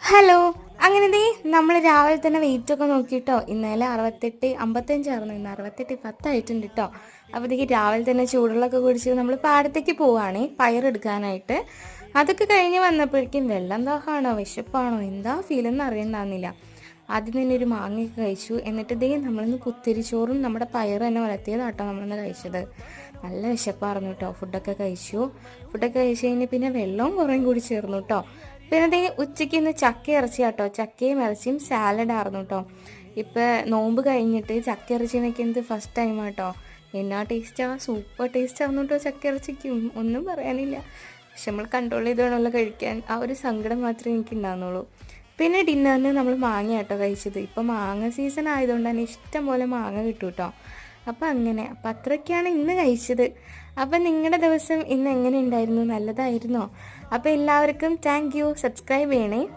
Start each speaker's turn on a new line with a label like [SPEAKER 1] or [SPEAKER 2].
[SPEAKER 1] Hello. അങ്ങനെ ദേ നമ്മൾ രാവിലെ തന്നെ വെയിറ്റ് ഒക്കെ നോക്കിയിട്ടോ. ഇന്നലെ 68-55 ഇന്ന് 68-10 കേട്ടോ. അപ്പോഴത്തേക്ക് രാവിലെ തന്നെ ചൂടുള്ളൊക്കെ കുടിച്ച് നമ്മൾ പാടത്തേക്ക് പോവുകയാണേ പയറെടുക്കാനായിട്ട്. അതൊക്കെ കഴിഞ്ഞ് വന്നപ്പോഴേക്കും വെള്ളം ദാഹമാണോ വിശപ്പാണോ എന്താ ഫീലെന്ന് അറിയണ്ടാകുന്നില്ല. ആദ്യം തന്നെ ഒരു മാങ്ങയൊക്കെ കഴിച്ചു. എന്നിട്ട് ദേ നമ്മളിന്ന് കുത്തിരിച്ചോറും നമ്മുടെ പയർ തന്നെ വളർത്തിയതാട്ടോ നമ്മളിന്ന് കഴിച്ചത്. നല്ല വിശപ്പായിരുന്നു കേട്ടോ. ഫുഡൊക്കെ കഴിച്ച് കഴിഞ്ഞ് പിന്നെ വെള്ളവും കുറേയും കൂടി ചേർന്നു കേട്ടോ. പിന്നെ അതേ ഉച്ചയ്ക്ക് ഇന്ന് ചക്ക ഇറച്ചി കേട്ടോ. ചക്കയും ഇറച്ചിയും സാലഡായിരുന്നു കേട്ടോ. ഇപ്പം നോമ്പ് കഴിഞ്ഞിട്ട് ചക്ക ഇറച്ചി വെക്കുന്നത് ഫസ്റ്റ് ടൈം കേട്ടോ. എന്നാ ടേസ്റ്റാ, സൂപ്പർ ടേസ്റ്റ് ആയിരുന്നു കേട്ടോ. ചക്ക ഇറച്ചിക്കും ഒന്നും പറയാനില്ല. പക്ഷെ നമ്മൾ കൺട്രോൾ ചെയ്തോണല്ലോ കഴിക്കാൻ. ആ ഒരു സങ്കടം മാത്രമേ എനിക്ക് ഉണ്ടാകുന്നുള്ളൂ. പിന്നെ ഡിന്നറിന് നമ്മൾ മാങ്ങ കേട്ടോ കഴിച്ചത്. ഇപ്പം മാങ്ങ സീസൺ ആയതുകൊണ്ട് തന്നെ ഇഷ്ടം പോലെ മാങ്ങ കിട്ടും കേട്ടോ. അപ്പം അത്രയൊക്കെയാണ് ഇന്ന് കഴിച്ചത്. അപ്പം നിങ്ങളുടെ ദിവസം ഇന്ന് എങ്ങനെ ഉണ്ടായിരുന്നു? നല്ലതായിരുന്നോ? അപ്പോൾ എല്ലാവർക്കും താങ്ക് യു. സബ്സ്ക്രൈബ് ചെയ്യണേ.